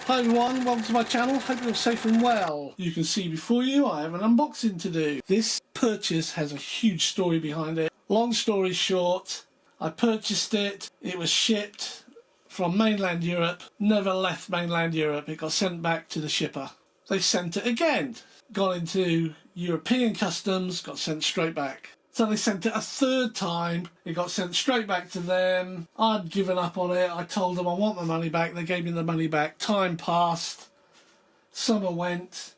Hi everyone, welcome to my channel, hope you're safe and well. You can see before you I have an unboxing to do. This purchase has a huge story behind it. Long story short, I purchased it, it was shipped from mainland Europe, never left mainland Europe, it got sent back to the shipper. They sent it again, got into European customs, got sent straight back. So they sent it a third time, it got sent straight back to them. I'd given up on it, I told them I want my money back, they gave me the money back. Time passed, summer went,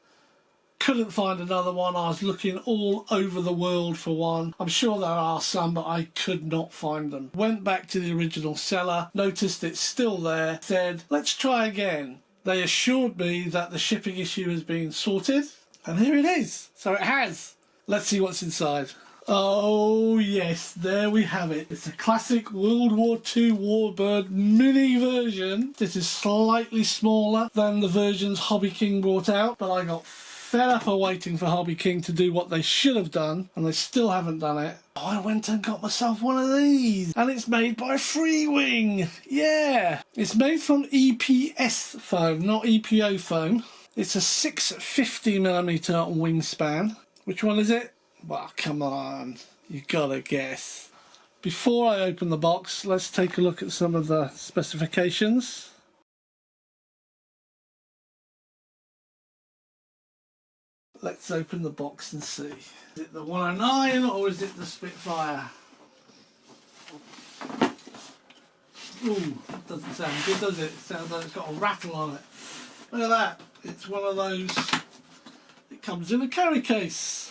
couldn't find another one. I was looking all over the world for one. I'm sure there are some, but I could not find them. Went back to the original seller, noticed it's still there, said, let's try again. They assured me that the shipping issue has been sorted, and here it is. So it has. Let's see what's inside. Oh yes, there we have it. It's a classic World War II Warbird mini version. This is slightly smaller than the versions Hobby King brought out, but I got fed up of waiting for Hobby King to do what they should have done, and they still haven't done it. I went and got myself one of these, and it's made by Freewing. Yeah, it's made from EPS foam, not EPO foam. It's a 650mm wingspan. Which one is it? Well, come on, you gotta guess. Before I open the box, let's take a look at some of the specifications. Let's open the box and see. Is it the 109 or is it the Spitfire? Ooh, that doesn't sound good, does it? It sounds like it's got a rattle on it. Look at that, it's one of those, it comes in a carry case.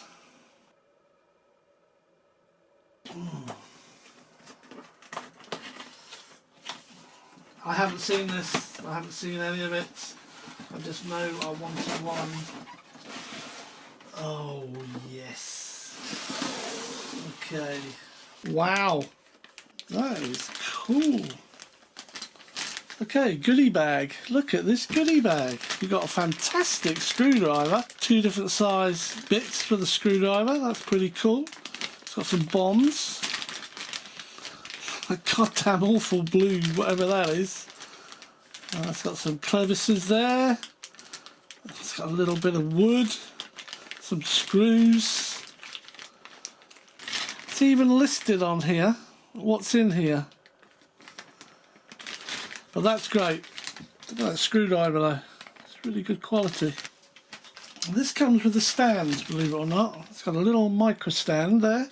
I haven't seen this, I haven't seen any of it. I just know I wanted one. Oh yes. Okay. Wow. That is cool. Okay, goodie bag. Look at this goodie bag. You've got a fantastic screwdriver. 2 different size bits for the screwdriver. That's pretty cool. It's got some bombs. A goddamn awful blue, whatever that is. It's got some clevises there. It's got a little bit of wood. Some screws. It's even listed on here what's in here. But that's great. Look at that screwdriver though. It's really good quality. And this comes with a stand, believe it or not. It's got a little micro stand there.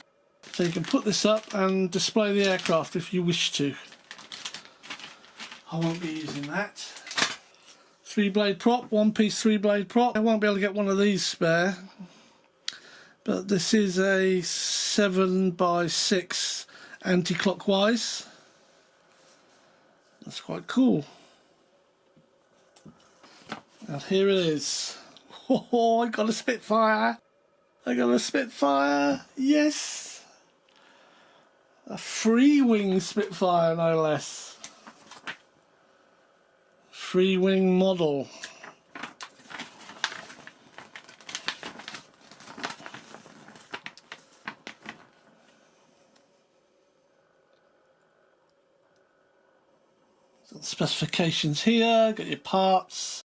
So you can put this up and display the aircraft if you wish to. I won't be using that. 3-blade prop, 1-piece 3-blade prop. I won't be able to get one of these spare. But this is a 7x6 anti-clockwise. That's quite cool. And here it is. Oh, I got a Spitfire. I got a Spitfire. Yes. A Freewing Spitfire, no less. Freewing model. Got the specifications here, got your parts.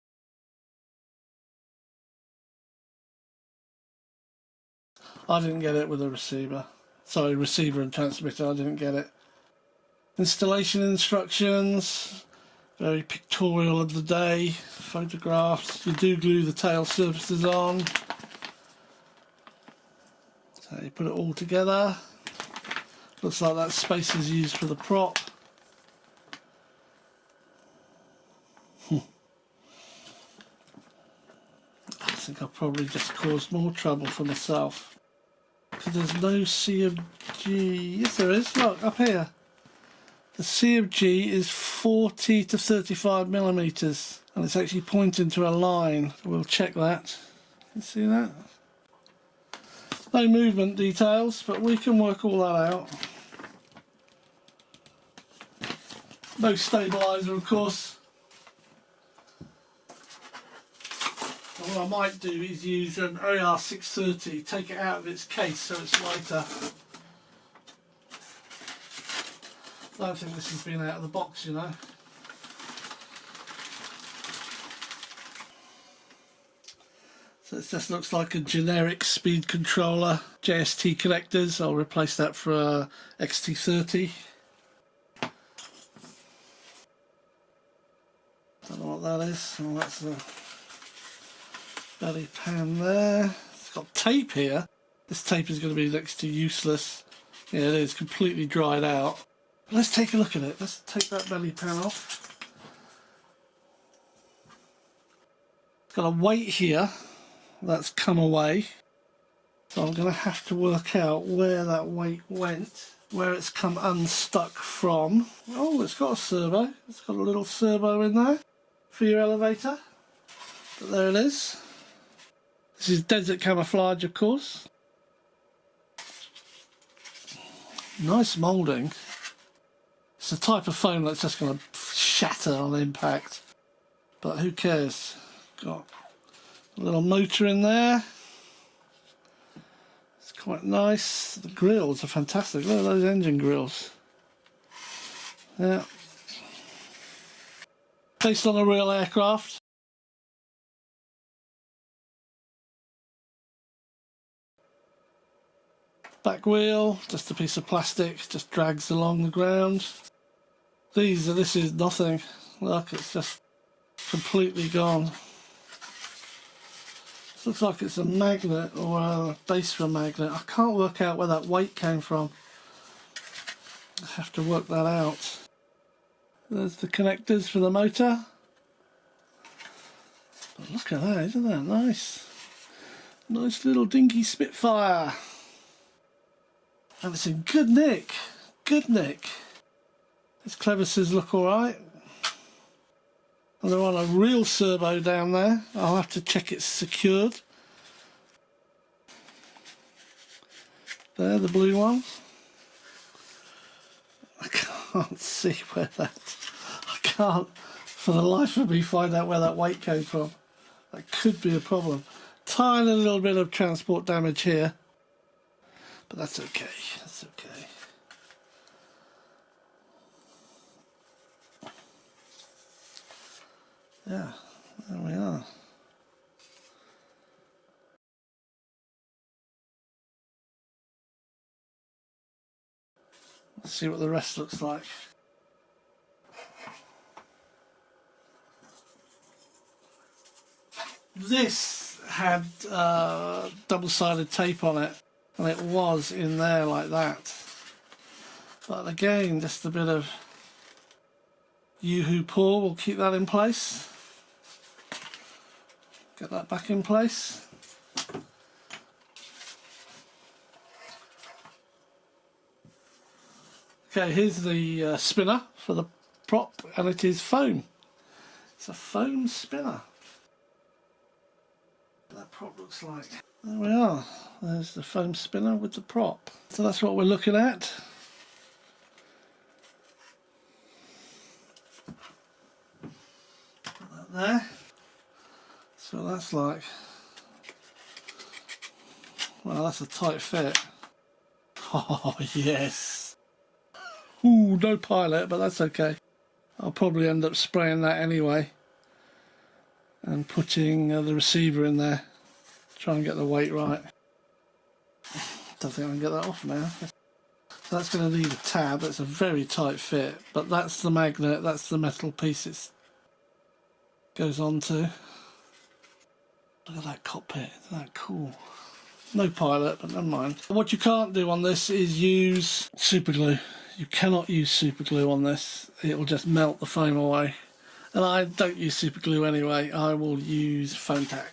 I didn't get it with a receiver. Sorry, receiver and transmitter, I didn't get it. Installation instructions, very pictorial of the day, photographs. You do glue the tail surfaces on. So you put it all together. Looks like that space is used for the prop. I think I've probably just caused more trouble for myself. Because there's no C of G. Yes there is, look, up here. The C of G is 40 to 35mm. And it's actually pointing to a line. We'll check that. You see that? No movement details, but we can work all that out. No stabiliser, of course. And what I might do is use an AR630, take it out of its case so it's lighter. I don't think this has been out of the box, you know. So it just looks like a generic speed controller. JST connectors, I'll replace that for a XT30. Don't know what that is. Oh, that's the belly pan there. It's got tape here. This tape is going to be next to useless. Yeah, it is completely dried out. But let's take a look at it. Let's take that belly pan off. It's got a weight here that's come away. So I'm going to have to work out where that weight went, where it's come unstuck from. Oh, it's got a servo. It's got a little servo in there for your elevator. But there it is. This is desert camouflage, of course. Nice moulding. It's the type of foam that's just going to shatter on impact. But who cares? Got a little motor in there. It's quite nice. The grills are fantastic. Look at those engine grills. Yeah. Based on a real aircraft. Back wheel, just a piece of plastic, just drags along the ground. This is nothing. Look, it's just completely gone. This looks like it's a magnet or a base for a magnet. I can't work out where that weight came from. I have to work that out. There's the connectors for the motor. But look at that, isn't that nice? Nice little dinky Spitfire. And it's in good nick. Good nick. These clevises look alright. And they're on a real servo down there. I'll have to check it's secured. There, the blue one. I can't see where that... I can't, for the life of me, find out where that weight came from. That could be a problem. Tiny little bit of transport damage here. But that's okay, that's okay. Yeah, there we are. Let's see what the rest looks like. This had double-sided tape on it. And it was in there like that. But again, just a bit of Yoo-hoo pour will keep that in place. Get that back in place. Okay, here's the spinner for the prop, and it is foam. It's a foam spinner. That prop looks like. There we are. There's the foam spinner with the prop. So that's what we're looking at. Put that there. So that's like... Well, that's a tight fit. Oh, yes. Ooh, no pilot, but that's okay. I'll probably end up spraying that anyway. And putting the receiver in there. Try and get the weight right. Don't think I can get that off now. So that's going to need a tab. It's a very tight fit, but that's the magnet, that's the metal piece it goes on to. Look at that cockpit, isn't that cool? No pilot, but never mind. What you can't do on this is use super glue. You cannot use super glue on this. It will just melt the foam away. And I don't use super glue anyway. I will use foam tack.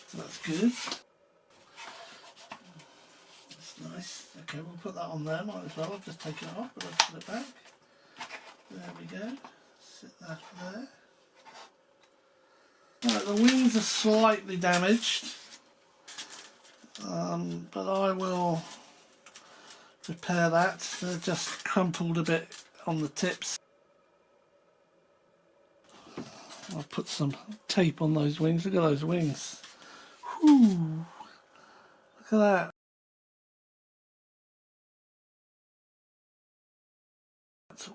So that's good. That's nice. Okay, we'll put that on there. Might as well. I've just taken it off, but I'll put it back. There we go. Sit that there. Right, the wings are slightly damaged, but I will repair that. They're just crumpled a bit on the tips. I'll put some tape on those wings. Look at those wings. Whew. Look at that.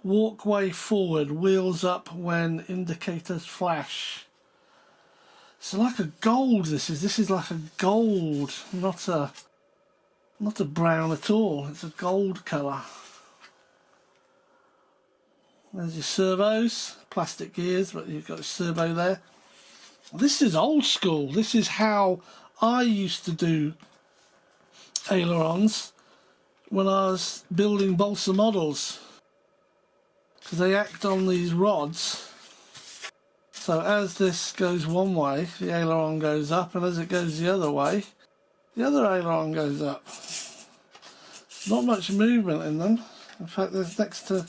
Walkway forward, wheels up when indicators flash. It's like a gold. This is like a gold, not a brown at all. It's a gold colour. There's your servos, plastic gears, but you've got a servo there. This is old school. This is how I used to do ailerons when I was building balsa models, because they act on these rods. So as this goes one way, the aileron goes up, and as it goes the other way, the other aileron goes up. Not much movement in them. In fact, there's next to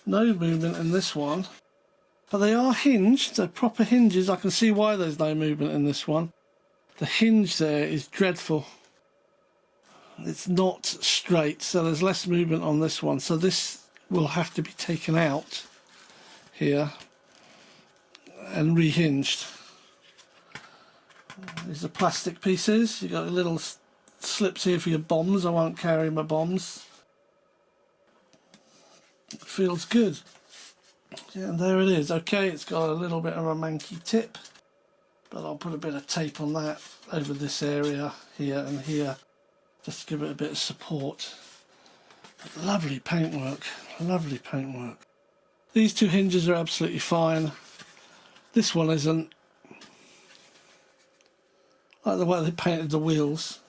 no movement in this one. But they are hinged, they're proper hinges. I can see why there's no movement in this one. The hinge there is dreadful. It's not straight, so there's less movement on this one. So this will have to be taken out here and rehinged. These are plastic pieces. You've got little slips here for your bombs. I won't carry my bombs. It feels good. Yeah, and there it is. Okay, it's got a little bit of a manky tip, but I'll put a bit of tape on that over this area here and here, just to give it a bit of support. But lovely paintwork, lovely paintwork. These two hinges are absolutely fine. This one isn't. I like the way they painted the wheels.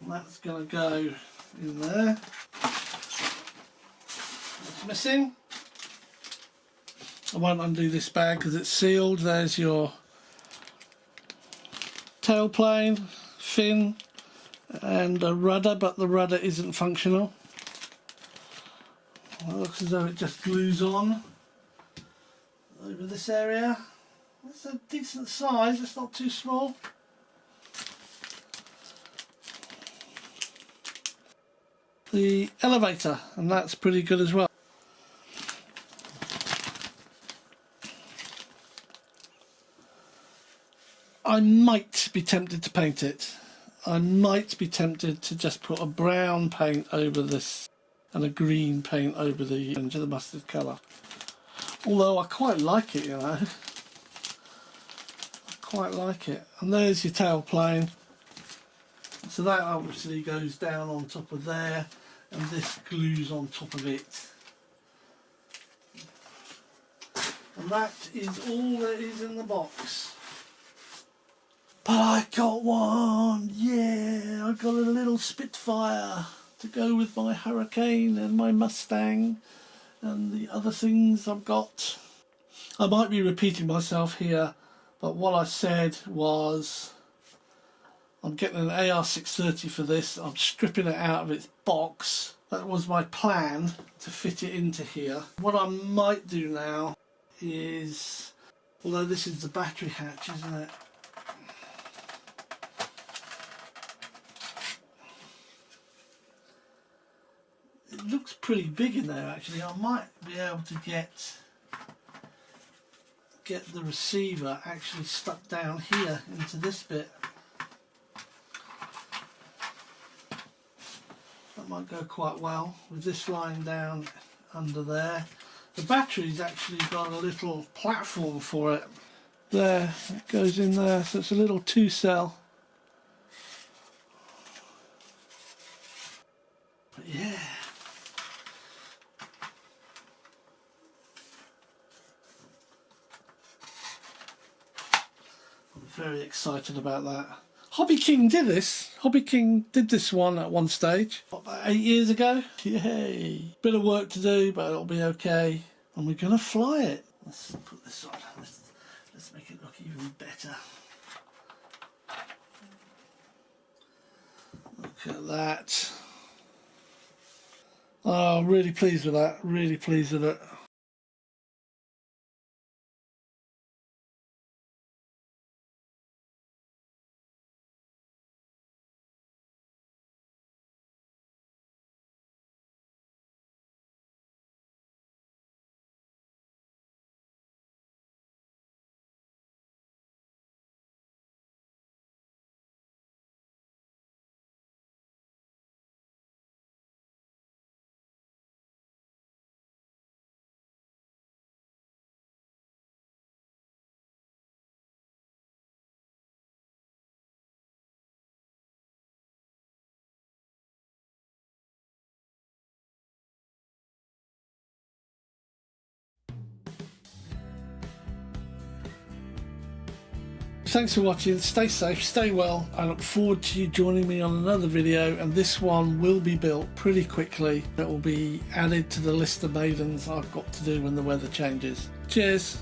And that's going to go in there. What's missing? I won't undo this bag because it's sealed. There's your tailplane, fin, and a rudder, but the rudder isn't functional. It looks as though it just glues on over this area. It's a decent size, it's not too small. The elevator, and that's pretty good as well. I might be tempted to paint it. I might be tempted to just put a brown paint over this and a green paint over the mustard colour. Although I quite like it, you know. I quite like it. And there's your tailplane. So that obviously goes down on top of there, and this glues on top of it. And that is all that is in the box. But I got one, yeah, I got a little Spitfire to go with my Hurricane and my Mustang and the other things I've got. I might be repeating myself here, but what I said was I'm getting an AR630 for this. I'm stripping it out of its box. That was my plan, to fit it into here. What I might do now is, although this is the battery hatch, isn't it? It looks pretty big in there actually. I might be able to get the receiver actually stuck down here into this bit. That might go quite well with this lying down under there. The battery's actually got a little platform for it. There, it goes in there, so it's a little 2-cell. But yeah. I'm very excited about that. Hobby King did this. Hobby King did this one at one stage, what, about 8 years ago? Yay! Bit of work to do, but it'll be okay. And we're gonna fly it. Let's put this on. Let's make it look even better. Look at that. Oh, really pleased with that. Really pleased with it. Thanks for watching, stay safe, stay well. I look forward to you joining me on another video, and this one will be built pretty quickly. It will be added to the list of maidens I've got to do when the weather changes. Cheers!